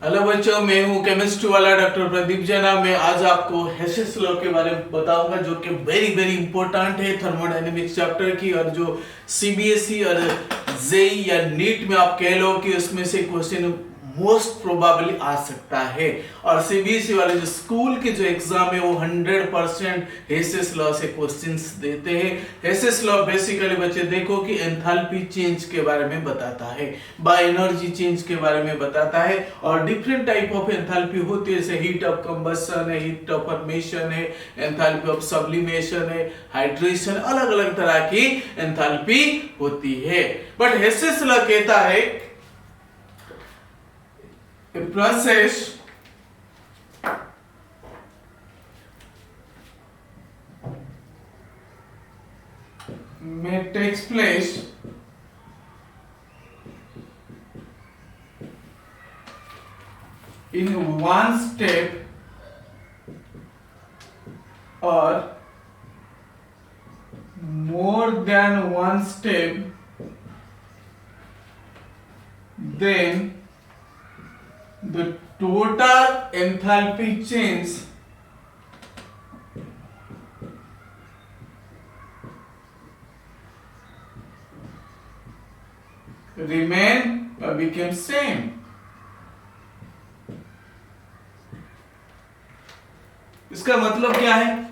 Hello बच्चों, मैं हूं केमिस्ट्री वाला डॉक्टर प्रदीप जैना। मैं आज आपको हेसेस लॉ के बारे में बताऊंगा जो कि वेरी वेरी इंपॉर्टेंट है थर्मोडायनेमिक्स चैप्टर की, और जो सीबीएसई और जेई या नीट में आप कह लो कि उसमें से क्वेश्चन मोस्ट प्रोबेबली आ सकता है। और सीबीएसई वाले जो स्कूल के जो एग्जाम है वो 100% हेसेस लॉ से क्वेश्चंस देते हैं। हेसेस लॉ बेसिकली बच्चे देखो कि एंथैल्पी चेंज के बारे में बताता है, बाय एनर्जी चेंज के बारे में बताता है, और डिफरेंट टाइप ऑफ एंथैल्पी होती है, जैसे हीट ऑफ कंबशन है, हीट ऑफ फॉर्मेशन है, एंथैल्पी ऑफ सब्लिमेशन है, हाइड्रेशन, अलग अलग तरह की एंथैल्पी होती है। बट हेसेस लॉ कहता है a process may takes place in one step or more than one step, then the total enthalpy change remain or became same. इसका मतलब क्या है?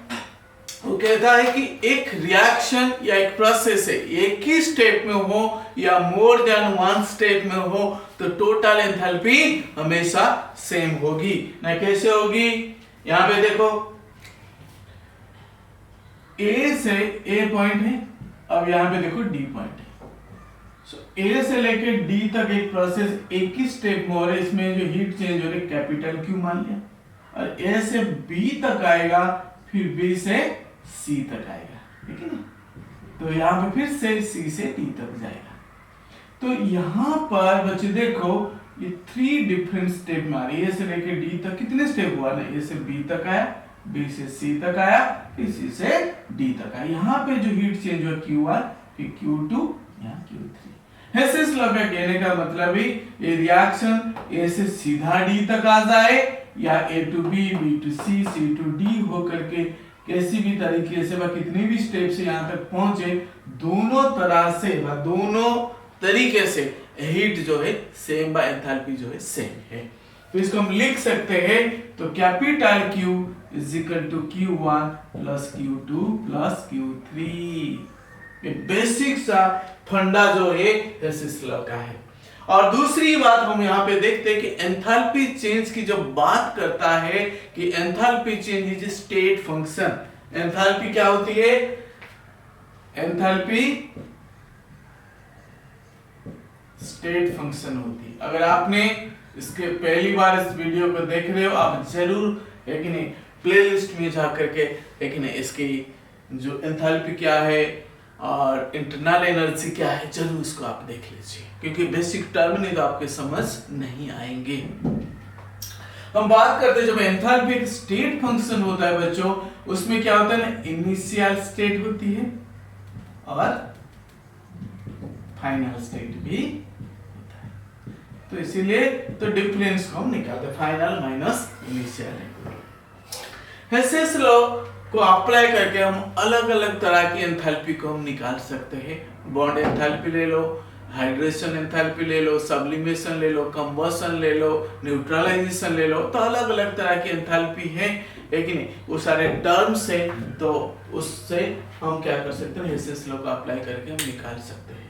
वो कहता है कि एक रिएक्शन या एक प्रोसेस है, एक ही स्टेप में हो या मोर देन वन स्टेप में हो, तो टोटल एंथैल्पी हमेशा सेम होगी ना। कैसे होगी? यहां पे देखो, ए से ए पॉइंट है, अब यहां पे देखो डी पॉइंट है। सो ए से लेके डी तक एक प्रोसेस एक ही स्टेप में हो रहा है, इसमें जो हीट चेंज हो रही है कैपिटल क्यू मान लिया, और ए से बी तक आएगा, फिर बी से सी तक आएगा, ठीक है ना। तो यहां पे फिर से सी से डी तक जाएगा। तो यहां पर बच्चे देखो ये 3 डिफरेंट स्टेप में आ रही है। ए से लेके डी तक कितने स्टेप हुआ ना? ए से बी तक आया, बी से सी तक आया, फिर सी से डी तक आया। यहाँ पे जो हीट चेंज हुआ Q1, फिर Q2, यहाँ Q3। हेसेस लॉ का कहने का मतलब ही ये रिएक्शन ए से सीधा डी तक आ जाए, या A to B, B to C, C to D होकर के किसी भी तरीके से वह कितनी भी स्टेप से यहाँ तक पहुंचे, दोनों तरह से वह दोनों तरीके से हीट जो है सेम, बाय एंथैल्पी जो है सेम है। तो इसको हम लिख सकते हैं, तो capital Q is equal to Q1 plus Q2 plus Q3। ये बेसिक सा फंडा जो है हेसेस लॉ का है। और दूसरी बात हम यहाँ पे देखते हैं कि एंथैल्पी चेंज की जब बात करता है कि enthalpy change is state function. Enthalpy क्या होती है? एंथैल्पी स्टेट फंक्शन होती है। अगर आपने इसके पहली बार इस वीडियो को देख रहे हो, आप जरूर है कि नहीं प्लेलिस्ट में जा करके है कि नहीं इसकी जो एंथैल्पी क्या है और इंटरनल एनर्जी क्या है, जरूर इसको आप देख लीजिए, क्योंकि बेसिक टर्म नहीं तो आपके समझ नहीं आएंगे। हम बात करते हैं जब एंथैल्पी एक स्टेट फंक्शन होता है बच्चों, उसमें क्या होता है ना, इनिशियल स्टेट होती है और फाइनल स्टेट भी होता है। तो इसीलिए तो डिफरेंस को हम निकालते हैं, final minus initial. Hess's law को अप्लाई करके हम अलग अलग तरह की एंथैल्पी को हम निकाल सकते हैं। बॉन्ड एंथैल्पी ले लो, हाइड्रेशन एंथैल्पी ले लो, सब्लिमेशन ले लो, कंबशन ले लो, न्यूट्रलाइजेशन ले लो, तो अलग अलग तरह की एंथैल्पी है कि नहीं, वो सारे टर्म्स है। तो उससे हम क्या कर सकते हैं, हेसेस लॉ को अप्लाई करके हम निकाल सकते हैं।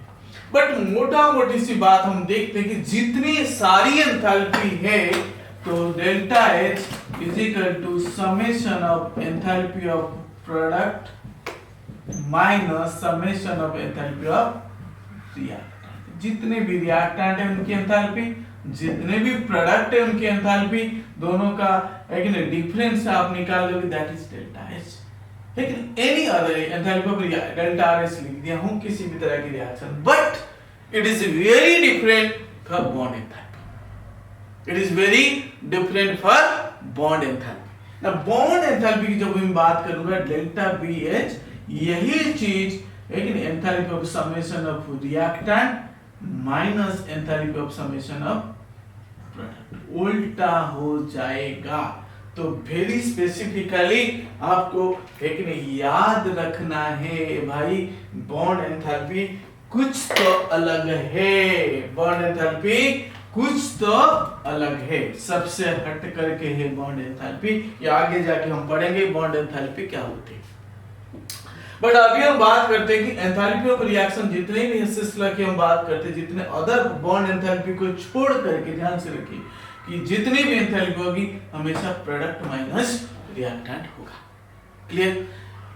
बट मोटा मोटी सी बात हम देखते हैं कि जितनी सारी एंथैल्पी है, तो delta H is equal to summation of enthalpy of product minus summation of enthalpy of reactant। जितने भी रिएक्टेंट है उनकी एंथैल्पी, जितने भी प्रोडक्ट है उनकी एंथैल्पी, दोनों का एक ना डिफरेंस आप निकाल दोगे, दैट इज डेल्टा H। लेकिन any other enthalpy of delta RS लिख दिया हूं किसी भी तरह की reaction, but it is very different for bond enthalpy. It is very different for bond enthalpy। Now bond enthalpy की जब मैं बात करूंगा, डेल्टा BH यही चीज लेकिन enthalpy of summation of reactant minus enthalpy of summation of product उल्टा हो जाएगा। तो वेरी स्पेसिफिकली आपको एक ने याद रखना है भाई, बॉन्ड एंथैल्पी कुछ तो अलग है, बॉन्ड एंथैल्पी कुछ तो अलग है, सबसे हट करके है बॉन्ड एंथैल्पी। या आगे जाके हम पढ़ेंगे बॉन्ड एंथैल्पी क्या होती है। बट अभी हम बात करते हैं कि एंथैल्पी ऑफ रिएक्शन जितने भी सिलसिला की हम बात करते हैं, जितने अदर बॉन्ड एंथैल्पी को छोड़ करके ध्यान से रखिए कि जितनी भी एंथैल्पी होगी हमेशा प्रोडक्ट माइनस रिएक्टेंट होगा। क्लियर।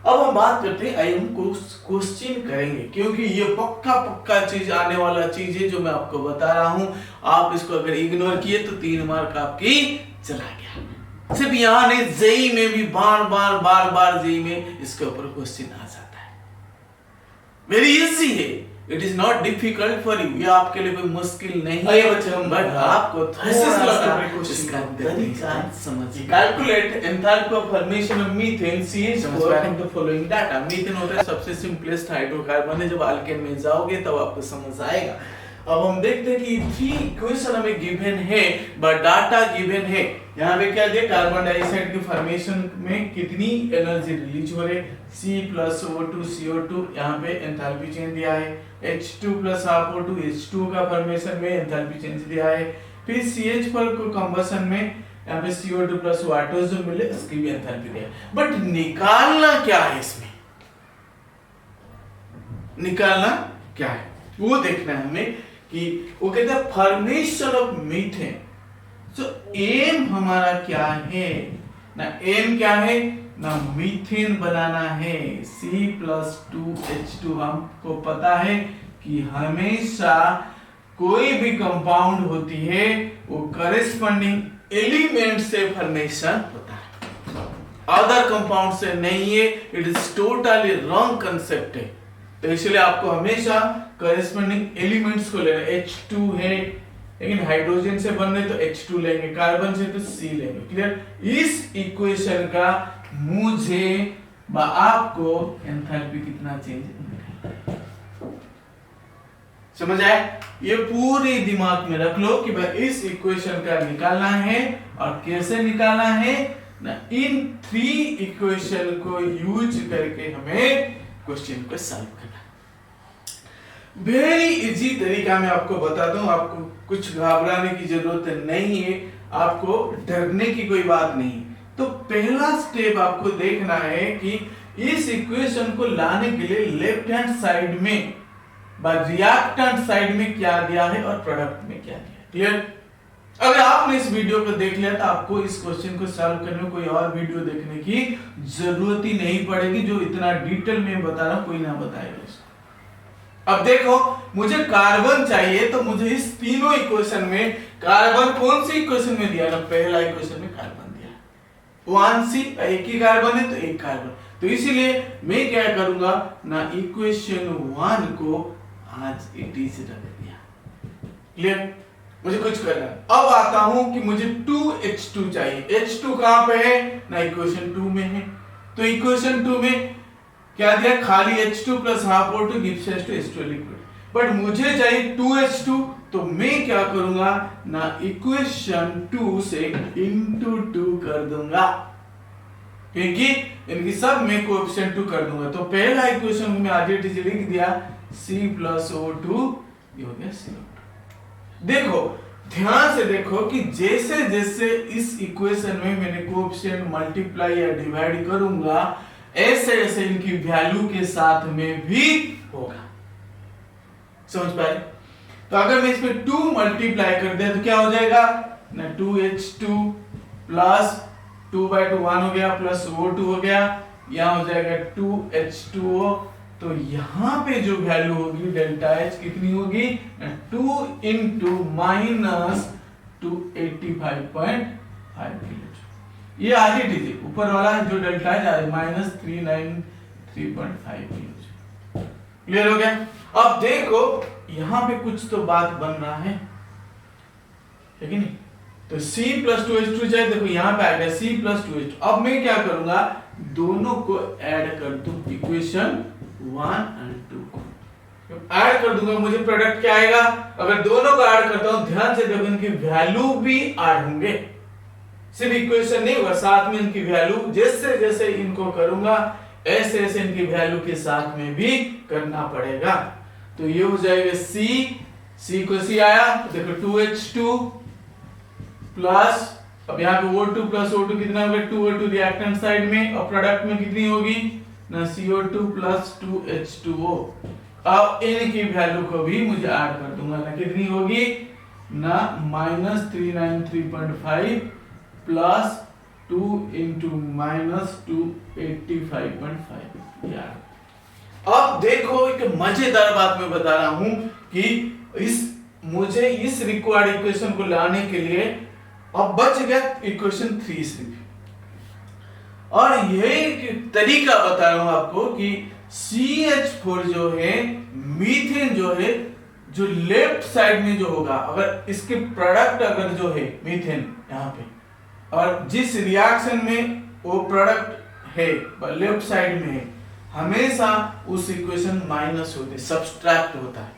अब हम बात करते हैं, आइए हम क्वेश्चन करेंगे, क्योंकि ये पक्का चीज आने वाला चीज है जो मैं आपको बता रहा हूं। आप इसको अगर इग्नोर किए तो 3 मार्क आपकी चला गया। सिर्फ यहां नहीं, जेई में भी बार जेई में इसके ऊपर क्वेश्चन आ जाता है। वेरी इजी है, it is not difficult for you, ये आपके लिए कोई मुश्किल नहीं है बट आपको थोड़ा सा इसका तरीका समझिए। Calculate enthalpy of formation of methane CH4 from the following data. Methane होता है सबसे सिंपलेस्ट हाइड्रोकार्बन है, जब अल्केन में जाओगे तब आपको समझ आएगा। अब हम देखते हैं कि 3 इक्वेशन हमें गिवन है बट डाटा गिवन है। यहाँ पे क्या दिया, कार्बन डाइऑक्साइड के फॉर्मेशन में कितनी एनर्जी रिलीज हो रही है, C+O2 CO2, यहाँ पे एंथैल्पी चेंज दिया है। H2 + half O2 H2 का फॉर्मेशन में एंथैल्पी चेंज दिया है। फिर CH4 को कंबशन में यहाँ पे CO2 + वाटर जो मिले इसकी भी एंथैल्पी दिया है। बट निकालना क्या है, इसमें निकालना क्या है वो देखना है हमें कि वो कहते हैं फॉर्मेशन ऑफ मीथेन। तो एम हमारा क्या है ना, एम क्या है ना, मीथेन बनाना है। C+2H2 हमको पता है कि हमेशा कोई भी कंपाउंड होती है वो करेस्पॉन्डिंग एलिमेंट से फॉर्मेशन होता है, अदर कंपाउंड से नहीं है। It is totally wrong concept है। तो इसलिए आपको हमेशा करेस्पॉन्डिंग एलिमेंट्स को लेना। H2 है लेकिन हाइड्रोजन से बन रहे तो H2 लेंगे, कार्बन से तो C लेंगे। क्लियर। इस इक्वेशन का मुझे आपको एंथैल्पी कितना चेंज समझ आए, ये पूरे दिमाग में रख लो कि भाई इस इक्वेशन का निकालना है और कैसे निकालना है ना, इन 3 इक्वेशन को यूज करके हमें क्वेश्चन को सॉल्व करना। वेरी इजी तरीका मैं आपको बताता हूं, आपको कुछ घबराने की जरूरत नहीं है, आपको डरने की कोई बात नहीं। तो पहला स्टेप आपको देखना है कि इस इक्वेशन को लाने के लिए लेफ्ट हैंड साइड में रिएक्टेंट साइड में क्या दिया है और प्रोडक्ट में क्या दिया है। क्लियर। अगर आपने इस वीडियो को देख लिया तो आपको इस क्वेश्चन को सॉल्व करने में कोई और वीडियो देखने की जरूरत ही नहीं पड़ेगी। जो इतना डिटेल में बता रहा हूं कोई ना बताएगा इसको। अब देखो, मुझे कार्बन चाहिए तो मुझे इस तीनों इक्वेशन में कार्बन कौन सी इक्वेशन में दिया ना, पहला इक्वेशन में कार्बन दिया 1C, एक ही कार्बन है तो एक कार्बन। तो इसीलिए मैं क्या करूंगा ना, इक्वेशन 1 को आज इट इज रख दिया। क्लियर। मुझे कुछ करना है। अब आता हूं कि मुझे 2H2 चाहिए। H2 कहां पे है ना, इक्वेशन 2 में है। तो इक्वेशन 2 में क्या दिया, खाली H2 + half O2 gives rise to H2 liquid. But मुझे चाहिए 2H2, तो मैं क्या करूंगा ना, इक्वेशन 2 से इंटू 2 कर दूंगा, क्योंकि इनकी सब में कोएफिशिएंट 2 कर दूंगा। तो पहला इक्वेशन में आज इट इज लिख दिया C+O2, ये हो गया CO2। देखो ध्यान से देखो कि जैसे जैसे इस इक्वेशन में मैंने कोएफिशिएंट मल्टीप्लाई या डिवाइड करूंगा, ऐसे ऐसे इनकी वैल्यू के साथ में भी होगा। समझ पाए। तो अगर मैं इसमें 2 मल्टीप्लाई कर दिया तो क्या हो जाएगा ना, 2H2 प्लस 2/2 1 हो गया, प्लस O2 हो गया, यहां हो जाएगा 2H2O। तो यहां पे जो वैल्यू होगी डेल्टा H कितनी होगी, 2 × -285.5 किलो। ये आगे दीजिए, ऊपर वाला जो डेल्टा है -393.5 किलो। क्लियर हो गया। अब देखो यहां पे कुछ तो बात बन रहा है कि नहीं। तो C+2H2 चाहिए, देखो यहां पे आ गया C+2H2। अब मैं क्या करूंगा, दोनों को ऐड कर दूं, इक्वेशन 1 और 2 को। ऐड कर दूंगा मुझे प्रोडक्ट क्या आएगा। अगर दोनों को ऐड करता हूं ध्यान से देखो इनकी वैल्यू भी ऐड होंगे, सिर्फ इक्वेशन नहीं होगा साथ में इनकी वैल्यू, जैसे जैसे इनको करूंगा ऐसे ऐसे इनकी वैल्यू के साथ में भी करना पड़ेगा। तो ये हो जाएगा C को C आया तो देखो 2H2 प्लस, अब यहाँ पे O2 प्लस O2 कितना होगा 2O2 रिएक्टेंट साइड में, और प्रोडक्ट में कितनी होगी ना CO2 प्लस 2H2O। अब इनकी वैल्यू को भी मुझे ऐड कर दूंगा ना, कितनी होगी ना -393.5 प्लस 2 इंटू -285.5 यार। अब देखो एक मजेदार बात मैं बता रहा हूं कि मुझे इस रिक्वायर्ड इक्वेशन को लाने के लिए अब बच गया इक्वेशन 3 सिर्फ, और यही तरीका बता रहा हूं आपको कि CH4 जो है मीथेन जो है जो लेफ्ट साइड में जो होगा, अगर इसके प्रोडक्ट अगर जो है मीथेन यहाँ पे, और जिस रिएक्शन में वो प्रोडक्ट है लेफ्ट साइड में है, हमेशा उस इक्वेशन माइनस होते सब्सट्रैक्ट होता है,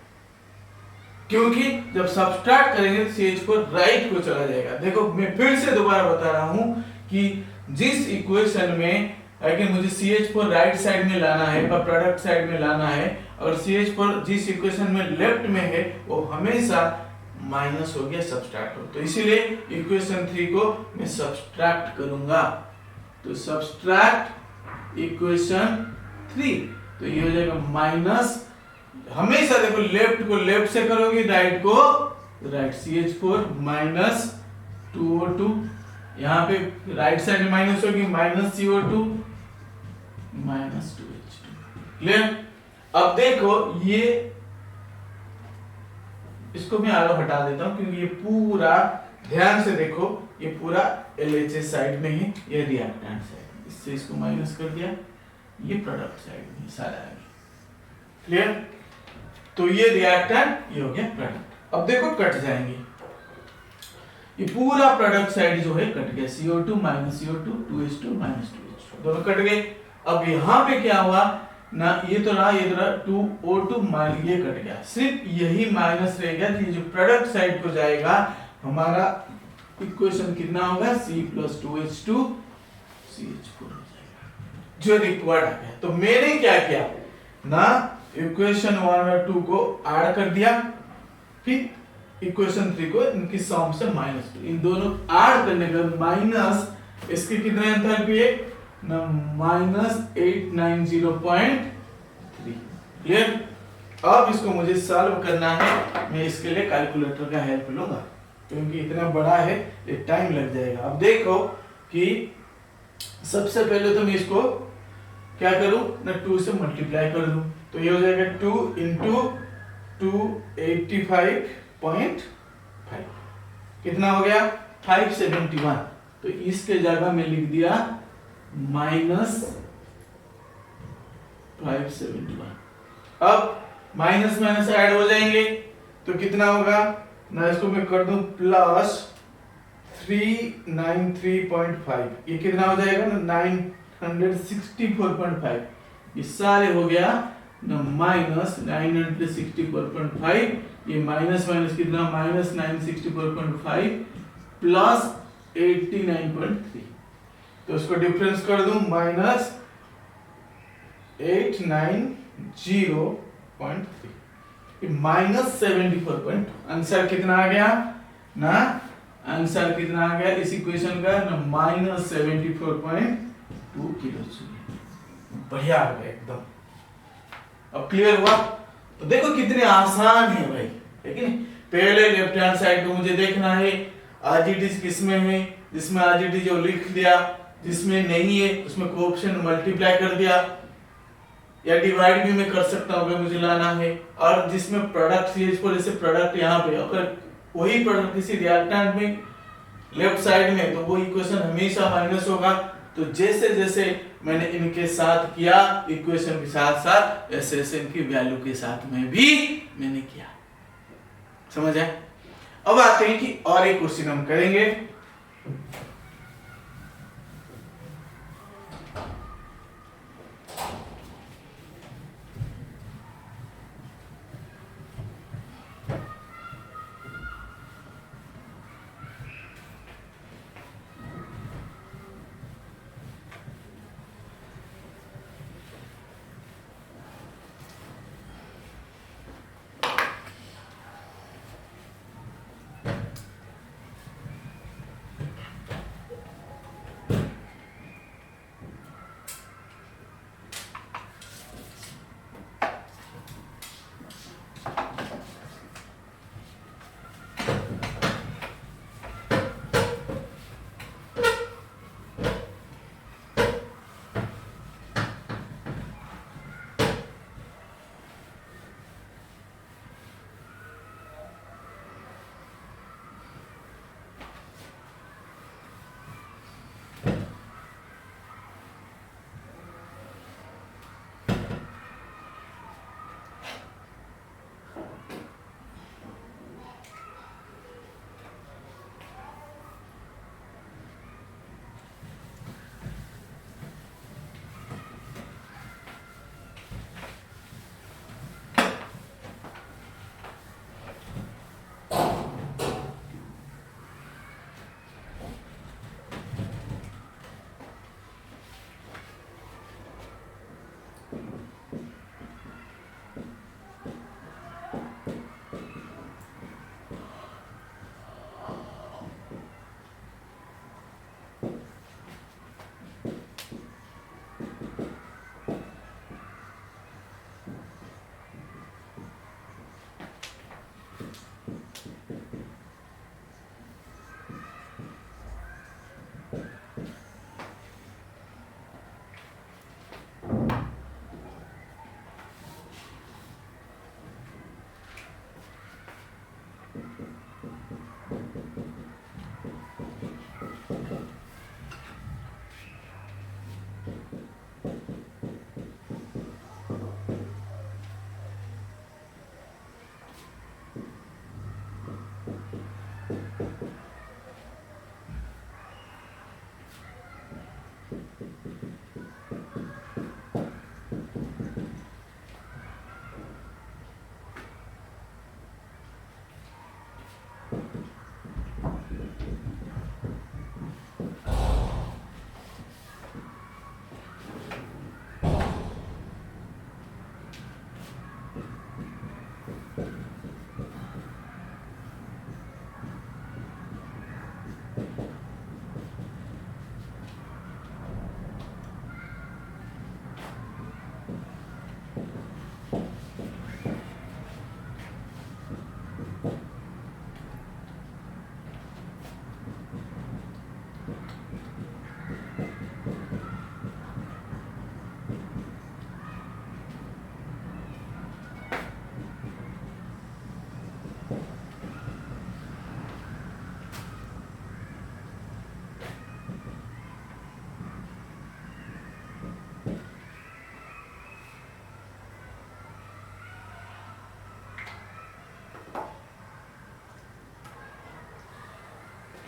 क्योंकि जब सब्सट्रैक्ट करेंगे तो CH4 राइट को चला जाएगा। देखो मैं फिर से दोबारा बता रहा हूं कि जिस इक्वेशन में अगर मुझे CH4 राइट साइड में लाना है पर प्रोडक्ट साइड में लाना है, और CH4 जिस इक्वेशन में लेफ्ट में है वो हमेशा माइनस हो गया सब्सट्रैक्ट हो, तो इसीलिए इक्वेशन 3 को मैं सब्सट्रैक्ट करूंगा। तो सब्सट्रैक्ट इक्वेशन 3, तो ये हो जाएगा माइनस, हमेशा देखो लेफ्ट को लेफ्ट से करोगे राइट को राइट, CH4 माइनस 2O2, यहाँ पे राइट साइड में माइनस होगी minus CO2 minus 2H2। Clear? अब देखो ये इसको मैं आगे हटा देता हूं क्योंकि ये पूरा ध्यान से देखो ये पूरा LHS साइड में ही, ये रिएक्टेंट साइड, इससे इसको माइनस कर दिया, ये प्रोडक्ट साइड में सारा है। क्लियर? तो ये रिएक्टेंट ये हो गया प्रोडक्ट। अब देखो कट जाएंगे, ये पूरा प्रोडक्ट साइड जो है कट गया, CO2 minus CO2 2H2 minus 2H2 दोनों कट गए। अब यहाँ पे क्या हुआ ना, ये तो रहा 2O2 माइनस ये कट गया, सिर्फ यही माइनस रह गया, ये जो प्रोडक्ट साइड को जाएगा हमारा इक्वेशन कितना होगा C प्लस 2H2 CH4 हो जाएगा जो रिक्वायर्ड आ गया। तो मैंने क्या किया ना, इक्वेशन 1 और 2 को ऐड कर दिया, फिर इक्वेशन 3 को इनकी सम से माइनस, इन दोनों ऐड करने के बाद माइनस इसके कितने एंथैल्पी है ना -890.3। क्लियर? अब इसको मुझे सॉल्व करना है, मैं इसके लिए कैलकुलेटर का हेल्प लूंगा क्योंकि इतना बड़ा है ये टाइम लग जाएगा। अब देखो कि सबसे पहले तो मैं इसको क्या करूं ना 2 से मल्टीप्लाई कर दूं, तो ये हो जाएगा 2 इंटू 285.5 कितना हो गया 571, तो इसके जगह में लिख दिया -571। अब माइनस माइनस ऐड हो जाएंगे तो कितना होगा ना, इसको मैं कर दूं प्लस 393.5, ये कितना हो जाएगा ना 964.5, ये सारे हो गया ना माइनस 964.5, ये माइनस माइनस कितना -964.5 प्लस 89.3, तो उसको डिफरेंस कर दूं -890.3 -74.2, आंसर कितना आ गया ना, आंसर कितना आ गया इस इक्वेशन का ना -74.2 किलो जूल। बढ़िया हो गया एकदम। अब क्लियर हुआ? तो देखो कितने आसान है भाई, है कि नहीं? पहले लेफ्ट हैंड साइड को मुझे देखना है RGT किसमें है, जिसमें RGT जो लिख दिया, जिसमें नहीं है उसमें कोएफिशिएंट मल्टीप्लाई कर दिया, या डिवाइड भी मैं कर सकता हूं अगर मुझे लाना है, और जिसमें प्रोडक्ट CH4 जैसे प्रोडक्ट यहाँ पे, अगर वही प्रोडक्ट किसी रिएक्टेंट में लेफ्ट साइड में, तो वो इक्वेशन हमेशा माइनस होगा। तो जैसे जैसे मैंने इनके साथ किया इक्वेशन के साथ साथ, ऐसे ऐसे इनकी वैल्यू के साथ में भी मैंने किया। समझ आए? अब आते हैं कि और एक क्वेश्चन हम करेंगे।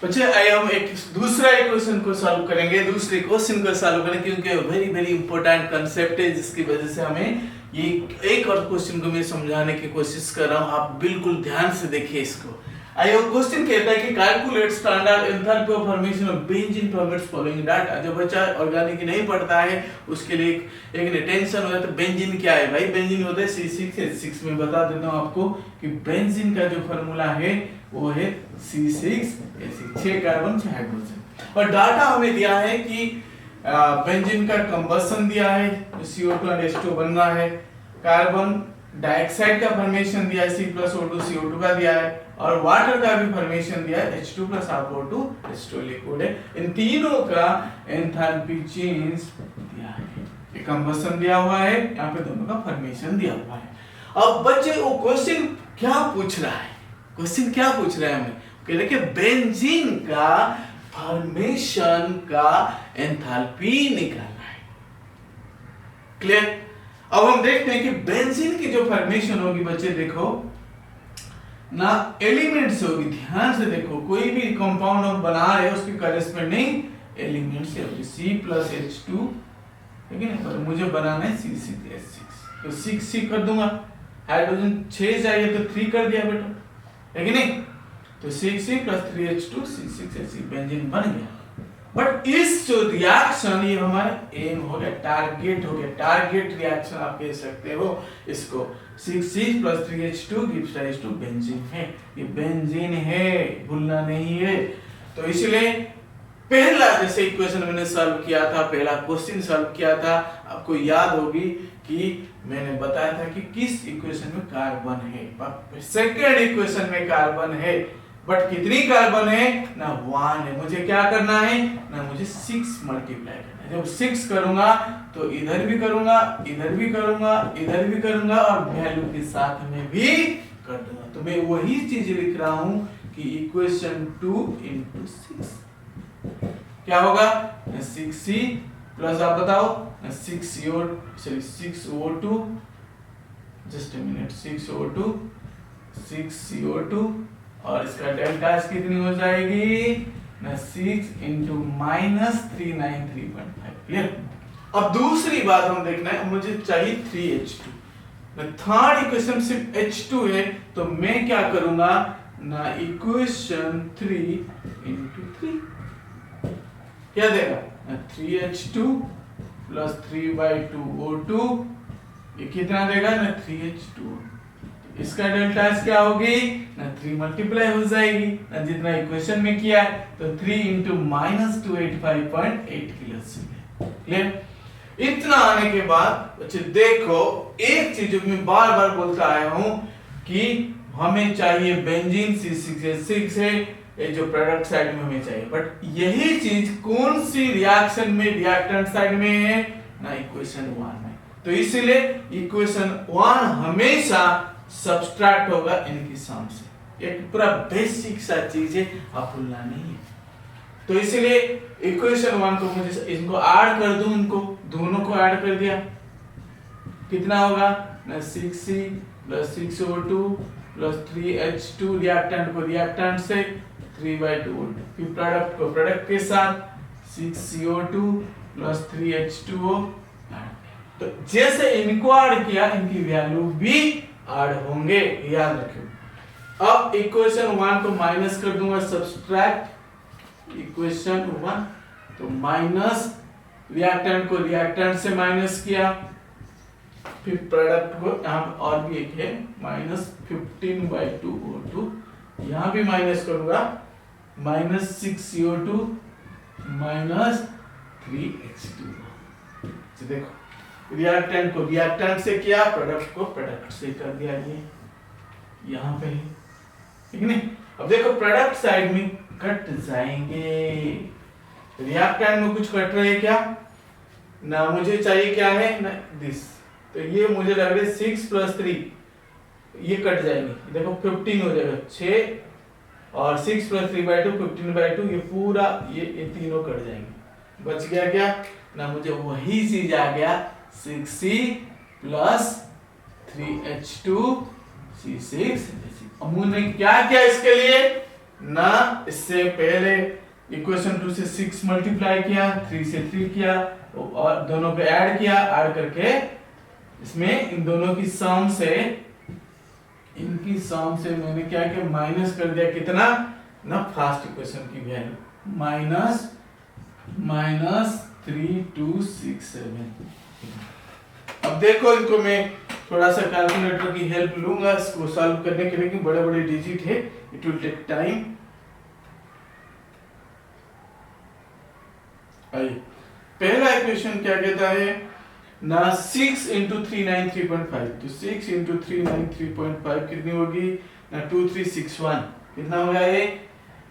बच्चे आइए हम एक दूसरा इक्वेशन को सॉल्व करेंगे, दूसरे क्वेश्चन को सॉल्व करेंगे क्योंकि वेरी वेरी इंपॉर्टेंट कंसेप्ट है जिसकी वजह से हमें ये एक और क्वेश्चन को मैं समझाने की कोशिश कर रहा हूँ। आप बिल्कुल ध्यान से देखिए इसको। आइए क्वेश्चन कहता है कि calculate standard enthalpy of formation of benzene from its following data. जो बच्चा ऑर्गेनिक नहीं पढ़ता है उसके लिए एक टेंशन होता है तो बेंजीन क्या है भाई, बेंजीन होता है C6H6। में बता देता हूँ आपको कि बेंजीन का जो फार्मूला है वो है C6H6, 6 कार्बन 6 हाइड्रोजन। और डाटा हमें दिया है कि बेंजीन का कंबशन दिया है, CO2 और H2 बन रहा है, कार्बन डाइऑक्साइड का फॉर्मेशन दिया है C+O2 CO2 का दिया है, और वाटर का भी फॉर्मेशन दिया है H2 + O2 H2 लिक्विड है। इन तीनों का एंथैल्पी चेंज दिया है, ये कंबशन दिया हुआ है, यहाँ पे दोनों का फॉर्मेशन दिया हुआ है। अब बच्चे वो क्वेश्चन क्या पूछ रहा है, क्वेश्चन क्या पूछ रहा है हमें, कह रहे कि बेंजीन का फॉर्मेशन का एंथैल्पी निकालना है। क्लियर? अब हम देखते हैं कि बेंजीन की जो फॉर्मेशन होगी बच्चे देखो ना, एलिमेंट से होगी। ध्यान से देखो, कोई भी कंपाउंड हम बना रहे हैं उसकी करेस्पॉन्डिंग एलिमेंट से होगी। C+H2 ठीक है ना, पर मुझे बनाना है C6H6 तो 6 कर दूंगा। हाइड्रोजन 6 चाहिए तो 3 कर दिया बेटा, है कि नहीं? तो 6 + 3H2 C6H6 बेंजीन बन गया। बट इस जो रिएक्शन ये हमारा एम हो गया, टारगेट हो गया, टारगेट रिएक्शन आप कह सकते हो इसको। 6 + 3H2 gives rise to benzene है, ये बेंजीन है, भूलना नहीं है। तो इसलिए पहला जैसे इक्वेशन मैंने सॉल्व किया था, पहला क्वेश्चन सॉल्व किया था, आपको याद होगी कि मैंने बताया था कि किस इक्वेशन में कार्बन है। सेकंड इक्वेशन में कार्बन है, बट कितनी कार्बन है ना, 1 है। मुझे क्या करना है ना, मुझे 6 मल्टीप्लाई करना है। जब 6 करूंगा तो इधर भी करूंगा, इधर भी करूंगा, इधर भी करूंगा और वैल्यू के साथ में भी कर दूंगा। तो मैं वही चीज लिख रहा हूं कि इक्वेशन 2 × 6 क्या होगा, 6C प्लस आप बताओ 6O2 just a minute, 6O2 6CO2 और इसका डेल्टा एस कितनी हो जाएगी ना, 6 × -393.5। क्लियर? अब दूसरी बात हम देखना है, मुझे चाहिए 3H2। थर्ड इक्वेशन सिर्फ H2 है तो मैं क्या करूंगा ना, इक्वेशन 3 × 3 क्या देगा ना, 3H2 + 3/2O2 ये कितना देगा ना, 3H2। इसका डेल्टा एस क्या होगी ना, 3 मल्टीप्लाई हो जाएगी ना, जितना इक्वेशन में किया है तो 3 × -285.8 किलो। क्लियर? इतना आने के बाद बच्चे देखो, एक चीज मैं बार बार बोलता आया हूं कि हमें चाहिए बेंजीन C6H6 है, ये जो प्रोडक्ट साइड में हमें चाहिए, बट यही चीज कौन सी रिएक्शन में, रिएक्टेंट साइड में है ना, इक्वेशन 1 में। तो इसीलिए इक्वेशन 1 हमेशा सब्सट्रैक्ट होगा इनकी सम से। एक पूरा बेसिक सा चीज है, आप भूलना नहीं है। तो इसीलिए इक्वेशन 1 को मुझे इनको ऐड कर दूं, इनको दोनों को ऐड कर दिया, कितना होगा ना, 6C + 6O2 + 3H2 रिएक्टेंट को रिएक्टेंट से 3/2O2, फिर प्रोडक्ट को प्रोडक्ट के साथ 6CO2 + 3H2O। तो जैसे इनको ऐड किया इनकी वैल्यू भी ऐड होंगे, याद रखियो। अब इक्वेशन 1 को माइनस कर दूंगा, सब्सट्रैक्ट इक्वेशन 1, तो माइनस रिएक्टेंट को रिएक्टेंट से माइनस किया, फिर प्रोडक्ट को यहाँ और भी एक है -15/2O2, यहाँ भी माइनस करूंगा, -6CO2 -3H2। देखो रिएक्टेंट को रिएक्टेंट से किया, प्रोडक्ट को प्रोडक्ट से कर दिया, ये यहाँ पे है, ठीक नहीं? अब देखो प्रोडक्ट साइड में कट जाएंगे, रिएक्टेंट में कुछ कट रहे क्या ना, मुझे चाहिए क्या है ना, दिस। तो ये मुझे लग रहा है 6 + 3 ये कट जाएंगे, देखो 15 हो जाएगा, 6 और 6 + 3/2 15/2, ये पूरा ये तीनों कट जाएंगे। बच गया क्या ना, मुझे वही चीज आ गया 6C + 3H2 C6। अब मैंने क्या किया इसके लिए ना इससे पहले इक्वेशन 2 से 6 मल्टीप्लाई किया, 3 से 3 किया और दोनों को ऐड किया, ऐड करके इसमें इन दोनों की सम से, इनकी सम से मैंने क्या किया, माइनस कर दिया कितना ना फर्स्ट इक्वेशन की वैल्यू माइनस 3267। अब देखो इनको मैं थोड़ा सा कैलकुलेटर की हेल्प लूंगा इसको सॉल्व करने के लिए, कि बड़े बड़े डिजिट है, इट विल टेक टाइम। आइए पहला इक्वेशन क्या कहता है ना 6 इंटू 393.5, तो 6 इंटू 393.5 कितनी होगी ना 2361, कितना हो गया ये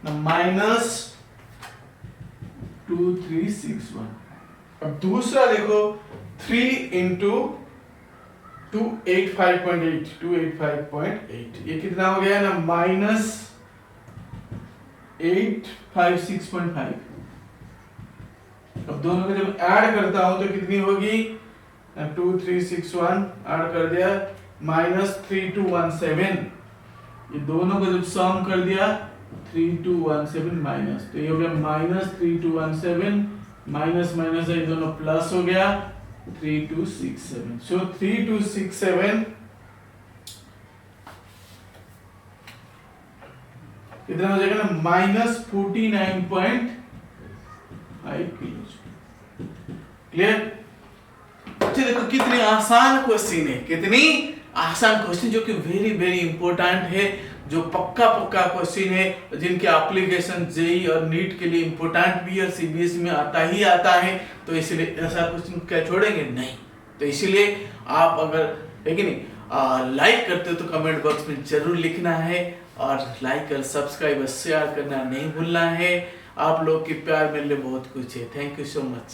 ना माइनस 2361। अब दूसरा देखो 3 इंटू 285.8, ये कितना हो गया ना माइनस 856.5। अब दोनों को जब ऐड करता हूं तो कितनी होगी 2361, ऐड कर दिया माइनस 3217, ये दोनों को जब सम कर दिया 3217 माइनस, तो ये हो गया माइनस 3217 माइनस माइनस ये दोनों प्लस हो गया 3267। सो 3267 कितना हो जाएगा ना माइनस 49.5 किलो। क्लियर? अच्छा देखो कितनी आसान क्वेश्चन है, कितनी आसान क्वेश्चन, जो कि वेरी वेरी इंपॉर्टेंट है, जो पक्का क्वेश्चन है, जिनके एप्लीकेशन जेईई और नीट के लिए इंपॉर्टेंट भी है, सीबीएसई में आता ही आता है, तो इसलिए ऐसा क्वेश्चन क्या छोड़ेंगे नहीं। तो इसलिए आप अगर है कि नहीं लाइक करते हो तो कमेंट बॉक्स में जरूर लिखना है, और लाइक और सब्सक्राइब और शेयर करना नहीं भूलना है। आप लोग के प्यार मेरे लिए बहुत कुछ है। Thank you so much.